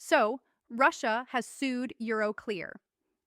So, Russia has sued Euroclear.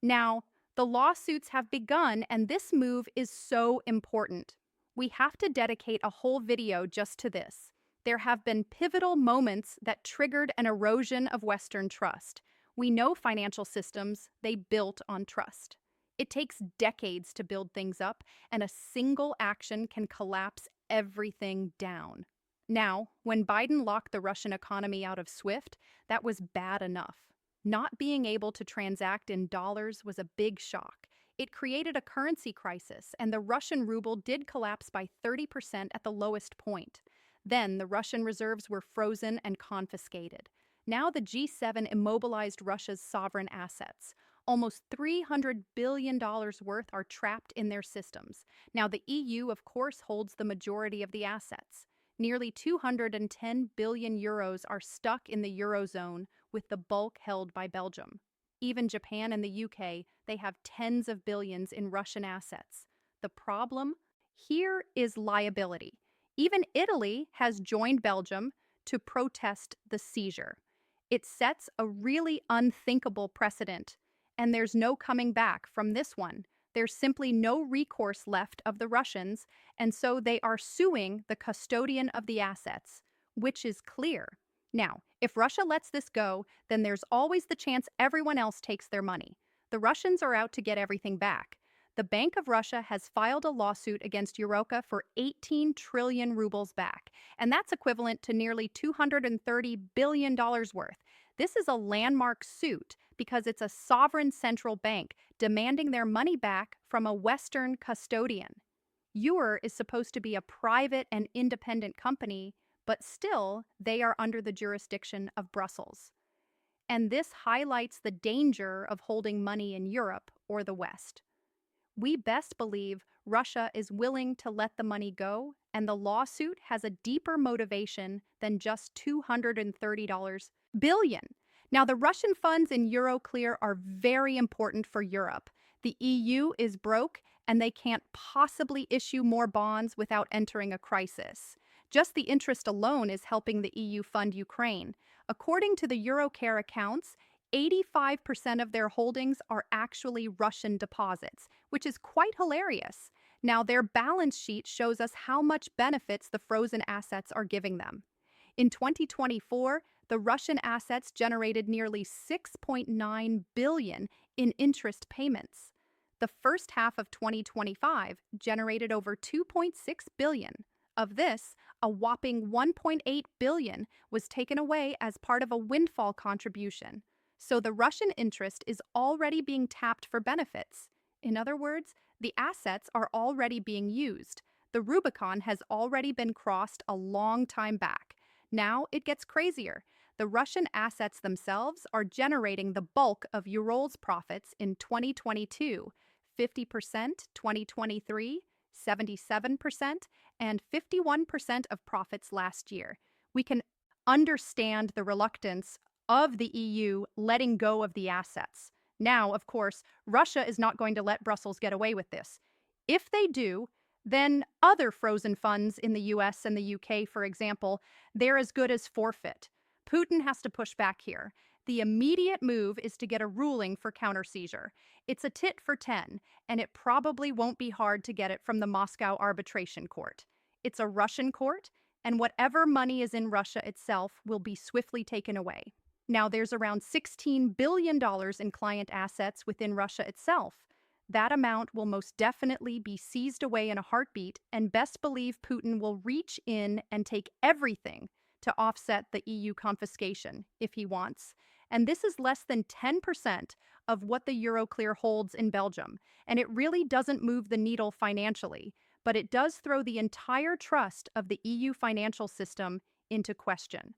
Now, the lawsuits have begun, and this move is so important. We have to dedicate a whole video just to this. There have been pivotal moments that triggered an erosion of Western trust. We know financial systems, they built on trust. It takes decades to build things up, and a single action can collapse everything down. Now, when Biden locked the Russian economy out of SWIFT, that was bad enough. Not being able to transact in dollars was a big shock. It created a currency crisis, and the Russian ruble did collapse by 30% at the lowest point. Then the Russian reserves were frozen and confiscated. Now the G7 immobilized Russia's sovereign assets. Almost $300 billion worth are trapped in their systems. Now the EU, of course, holds the majority of the assets. Nearly 210 billion euros are stuck in the Eurozone, with the bulk held by Belgium. Even Japan and the UK, they have tens of billions in Russian assets. The problem here is liability. Even Italy has joined Belgium to protest the seizure. It sets a really unthinkable precedent, and there's no coming back from this one. There's simply no recourse left of the Russians, and so they are suing the custodian of the assets, which is clear. Now, if Russia lets this go, then there's always the chance everyone else takes their money. The Russians are out to get everything back. The Bank of Russia has filed a lawsuit against Euroclear for 18 trillion rubles back, and that's equivalent to nearly $230 billion worth. This is a landmark suit because it's a sovereign central bank demanding their money back from a Western custodian. Euro is supposed to be a private and independent company, but still, they are under the jurisdiction of Brussels. And this highlights the danger of holding money in Europe or the West. We best believe Russia is willing to let the money go, and the lawsuit has a deeper motivation than just $230 billion. Now, the Russian funds in Euroclear are very important for Europe. The EU is broke, and they can't possibly issue more bonds without entering a crisis. Just the interest alone is helping the EU fund Ukraine. According to the Euroclear accounts, 85% of their holdings are actually Russian deposits, which is quite hilarious. Now, their balance sheet shows us how much benefits the frozen assets are giving them. In 2024, the Russian assets generated nearly 6.9 billion in interest payments. The first half of 2025 generated over 2.6 billion. Of this, a whopping 1.8 billion was taken away as part of a windfall contribution. So the Russian interest is already being tapped for benefits. In other words, the assets are already being used. The Rubicon has already been crossed a long time back. Now it gets crazier. The Russian assets themselves are generating the bulk of Ural's profits in 2022, 50% 2023, 77%, and 51% of profits last year. We can understand the reluctance of the EU letting go of the assets. Now, of course, Russia is not going to let Brussels get away with this. If they do, then other frozen funds in the US and the UK, for example, they're as good as forfeit. Putin has to push back here. The immediate move is to get a ruling for counter-seizure. It's a tit for 10, and it probably won't be hard to get it from the Moscow Arbitration Court. It's a Russian court, and whatever money is in Russia itself will be swiftly taken away. Now, there's around $16 billion in client assets within Russia itself. That amount will most definitely be seized away in a heartbeat, and best believe Putin will reach in and take everything to offset the EU confiscation, if he wants. And this is less than 10% of what the Euroclear holds in Belgium, and it really doesn't move the needle financially, but it does throw the entire trust of the EU financial system into question.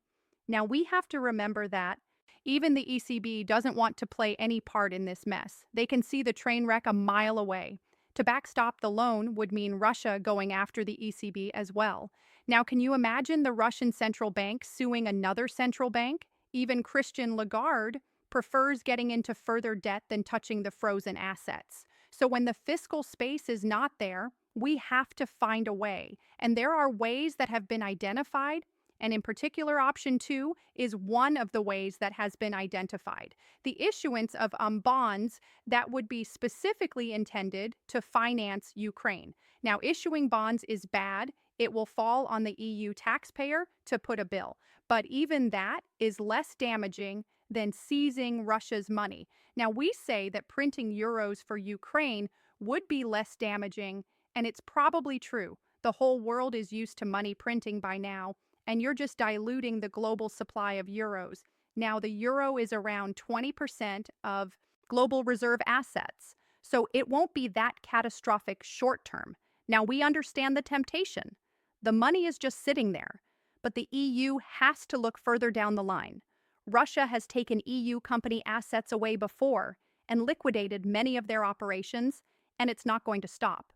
Now, we have to remember that even the ECB doesn't want to play any part in this mess. They can see the train wreck a mile away. To backstop the loan would mean Russia going after the ECB as well. Now, can you imagine the Russian central bank suing another central bank? Even Christian Lagarde prefers getting into further debt than touching the frozen assets. So when the fiscal space is not there, we have to find a way. And there are ways that have been identified, And in particular, option 2 is one of the ways that has been identified: the issuance of bonds that would be specifically intended to finance Ukraine. Now, issuing bonds is bad. It will fall on the EU taxpayer to put a bill. But even that is less damaging than seizing Russia's money. Now, we say that printing euros for Ukraine would be less damaging, and it's probably true. The whole world is used to money printing by now, and you're just diluting the global supply of euros. Now, the euro is around 20% of global reserve assets, so it won't be that catastrophic short term. Now, we understand the temptation. The money is just sitting there, but the EU has to look further down the line. Russia has taken EU company assets away before and liquidated many of their operations, and it's not going to stop.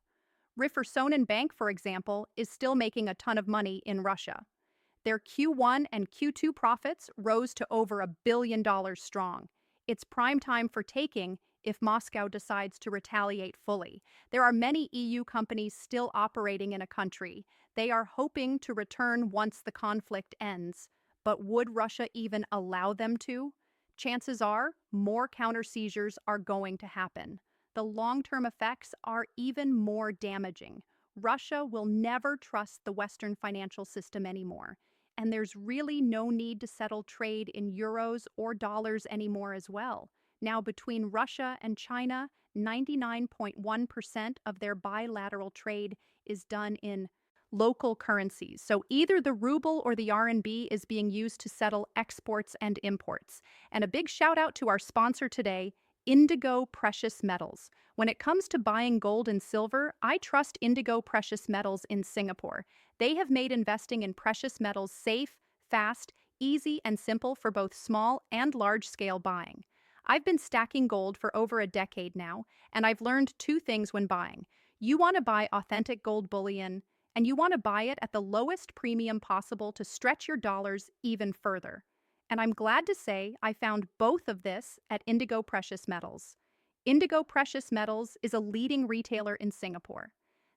Rifersonen Bank, for example, is still making a ton of money in Russia. Their Q1 and Q2 profits rose to over $1 billion strong. It's prime time for taking if Moscow decides to retaliate fully. There are many EU companies still operating in a country. They are hoping to return once the conflict ends. But would Russia even allow them to? Chances are more counter-seizures are going to happen. The long-term effects are even more damaging. Russia will never trust the Western financial system anymore. And there's really no need to settle trade in euros or dollars anymore as well. Now, between Russia and China, 99.1% of their bilateral trade is done in local currencies. So either the ruble or the RMB is being used to settle exports and imports. And a big shout out to our sponsor today, Indigo Precious Metals. When it comes to buying gold and silver, I trust Indigo Precious Metals in Singapore. They have made investing in precious metals safe, fast, easy, and simple for both small and large-scale buying. I've been stacking gold for over a decade now, and I've learned two things when buying. You want to buy authentic gold bullion, and you want to buy it at the lowest premium possible to stretch your dollars even further. And I'm glad to say I found both of this at Indigo Precious Metals. Indigo Precious Metals is a leading retailer in Singapore.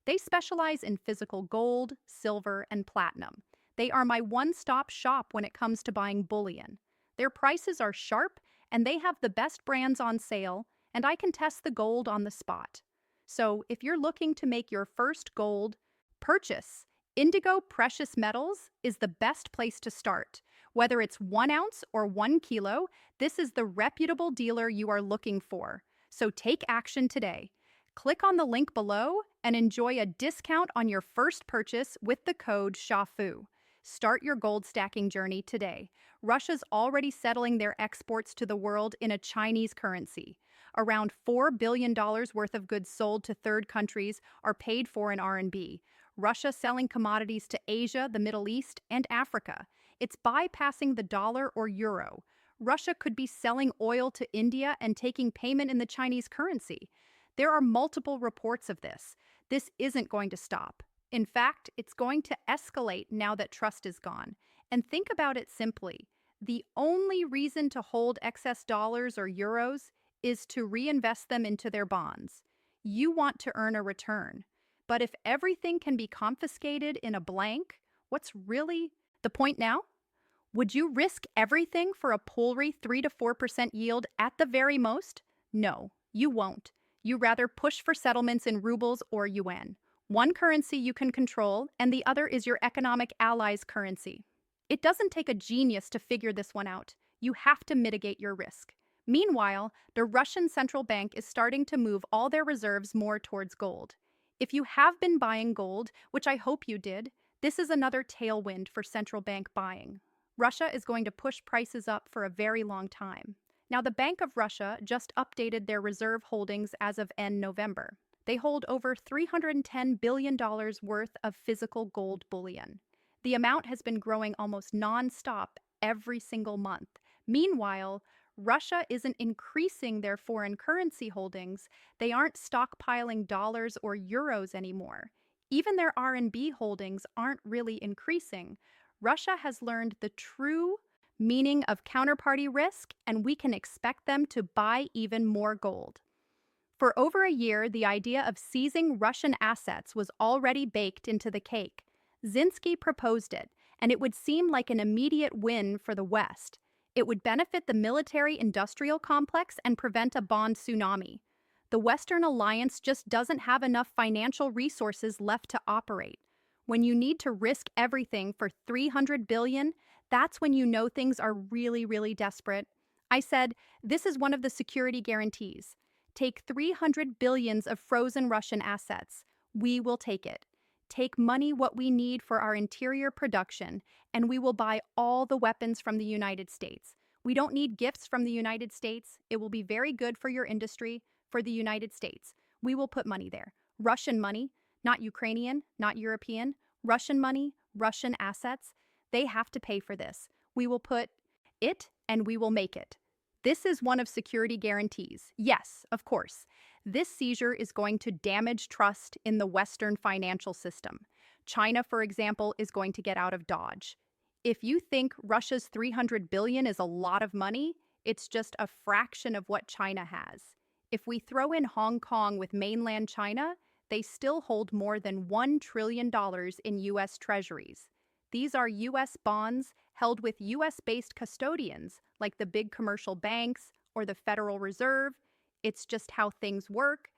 They specialize in physical gold, silver, and platinum. They are my one-stop shop when it comes to buying bullion. Their prices are sharp, and they have the best brands on sale, and I can test the gold on the spot. So if you're looking to make your first gold purchase, Indigo Precious Metals is the best place to start. Whether it's 1 ounce or 1 kilo, this is the reputable dealer you are looking for. So take action today. Click on the link below and enjoy a discount on your first purchase with the code SHAFU. Start your gold stacking journey today. Russia's already settling their exports to the world in a Chinese currency. Around $4 billion worth of goods sold to third countries are paid for in RMB. Russia selling commodities to Asia, the Middle East, and Africa. It's bypassing the dollar or euro. Russia could be selling oil to India and taking payment in the Chinese currency. There are multiple reports of this. This isn't going to stop. In fact, it's going to escalate now that trust is gone. And think about it simply. The only reason to hold excess dollars or euros is to reinvest them into their bonds. You want to earn a return. But if everything can be confiscated in a blank, what's really the point now? Would you risk everything for a paltry 3 to 4% yield at the very most? No, you won't. You rather push for settlements in rubles or yuan. One currency you can control, and the other is your economic ally's currency. It doesn't take a genius to figure this one out. You have to mitigate your risk. Meanwhile, the Russian central bank is starting to move all their reserves more towards gold. If you have been buying gold, which I hope you did, this is another tailwind for central bank buying. Russia is going to push prices up for a very long time. Now, the Bank of Russia just updated their reserve holdings as of end November. They hold over $310 billion worth of physical gold bullion. The amount has been growing almost non-stop every single month. Meanwhile, Russia isn't increasing their foreign currency holdings. They aren't stockpiling dollars or euros anymore. Even their RMB holdings aren't really increasing. Russia has learned the true meaning of counterparty risk, and we can expect them to buy even more gold. For over a year, the idea of seizing Russian assets was already baked into the cake. Zelensky proposed it, and it would seem like an immediate win for the West. It would benefit the military-industrial complex and prevent a bond tsunami. The Western alliance just doesn't have enough financial resources left to operate. When you need to risk everything for $300 billion, that's when you know things are really, really desperate. I said, this is one of the security guarantees. Take 300 billions of frozen Russian assets. We will take it. Take money what we need for our interior production, and we will buy all the weapons from the United States. We don't need gifts from the United States. It will be very good for your industry, for the United States. We will put money there. Russian money, not Ukrainian, not European. Russian money, Russian assets. They have to pay for this. We will put it and we will make it. This is one of security guarantees. Yes, of course. This seizure is going to damage trust in the Western financial system. China, for example, is going to get out of Dodge. If you think Russia's 300 billion is a lot of money, it's just a fraction of what China has. If we throw in Hong Kong with mainland China, they still hold more than $1 trillion in U.S. treasuries. These are U.S. bonds held with U.S.-based custodians, like the big commercial banks or the Federal Reserve. It's just how things work.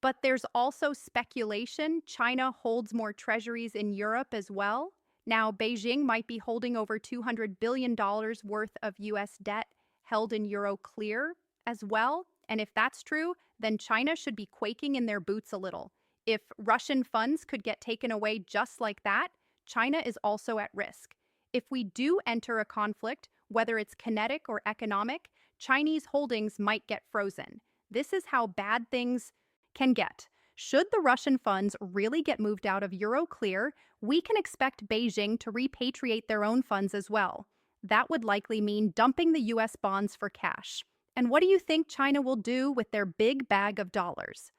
But there's also speculation China holds more treasuries in Europe as well. Now, Beijing might be holding over $200 billion worth of U.S. debt held in Euroclear as well. And if that's true, then China should be quaking in their boots a little. If Russian funds could get taken away just like that, China is also at risk. If we do enter a conflict, whether it's kinetic or economic, Chinese holdings might get frozen. This is how bad things can get. Should the Russian funds really get moved out of Euroclear, we can expect Beijing to repatriate their own funds as well. That would likely mean dumping the U.S. bonds for cash. And what do you think China will do with their big bag of dollars?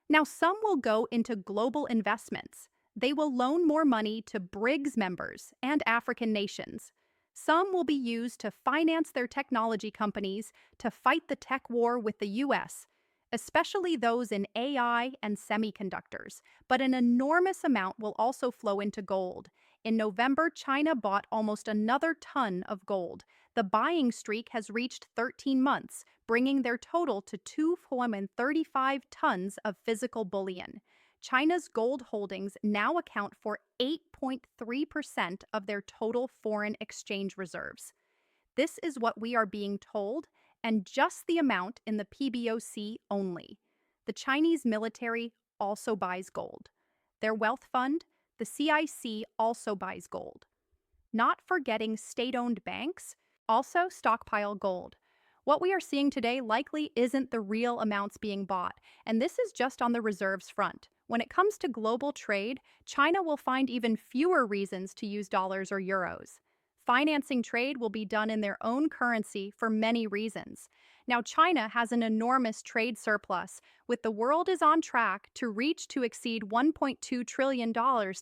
Now, some will go into global investments. They will loan more money to BRICS members and African nations. Some will be used to finance their technology companies to fight the tech war with the U.S., especially those in AI and semiconductors. But an enormous amount will also flow into gold. In November, China bought almost another ton of gold. The buying streak has reached 13 months, bringing their total to 2.35 tons of physical bullion. China's gold holdings now account for 8.3% of their total foreign exchange reserves. This is what we are being told, and just the amount in the PBOC only. The Chinese military also buys gold. Their wealth fund, the CIC, also buys gold. Not forgetting state-owned banks, also stockpile gold. What we are seeing today likely isn't the real amounts being bought, and this is just on the reserves front. When it comes to global trade, China will find even fewer reasons to use dollars or euros. Financing trade will be done in their own currency for many reasons. Now, China has an enormous trade surplus, with the world is on track to exceed $1.2 trillion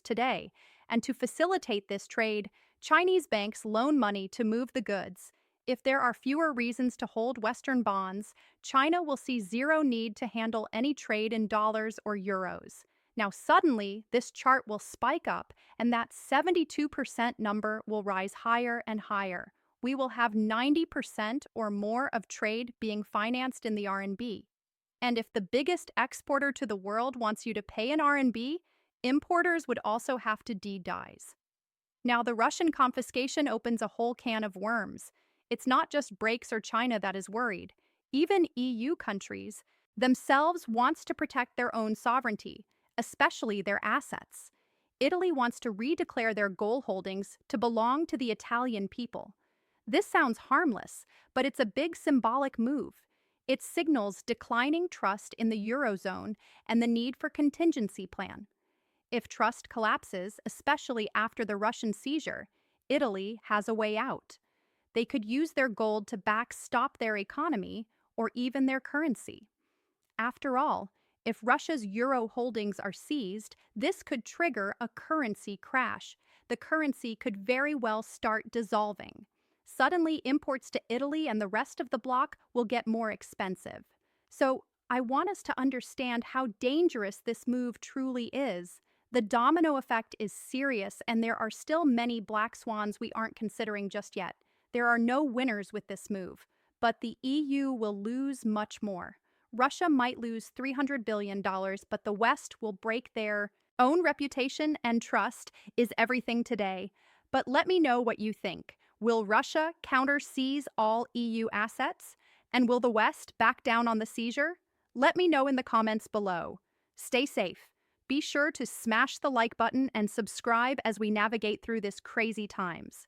today. And to facilitate this trade, Chinese banks loan money to move the goods. If there are fewer reasons to hold Western bonds, China will see zero need to handle any trade in dollars or euros. Now, suddenly, this chart will spike up, and that 72% number will rise higher and higher. We will have 90% or more of trade being financed in the RMB. And if the biggest exporter to the world wants you to pay in RMB, importers would also have to de-dollarize. Now, the Russian confiscation opens a whole can of worms. It's not just BRICS or China that is worried. Even EU countries themselves wants to protect their own sovereignty, especially their assets. Italy wants to redeclare their gold holdings to belong to the Italian people. This sounds harmless, but it's a big symbolic move. It signals declining trust in the Eurozone and the need for contingency plan. If trust collapses, especially after the Russian seizure, Italy has a way out. They could use their gold to backstop their economy or even their currency. After all, if Russia's euro holdings are seized, this could trigger a currency crash. The currency could very well start dissolving. Suddenly, imports to Italy and the rest of the bloc will get more expensive. So, I want us to understand how dangerous this move truly is. The domino effect is serious, and there are still many black swans we aren't considering just yet. There are no winners with this move, but the EU will lose much more. Russia might lose $300 billion, but the West will break their own reputation and trust is everything today. But let me know what you think. Will Russia counter-seize all EU assets? And will the West back down on the seizure? Let me know in the comments below. Stay safe. Be sure to smash the like button and subscribe as we navigate through this crazy times.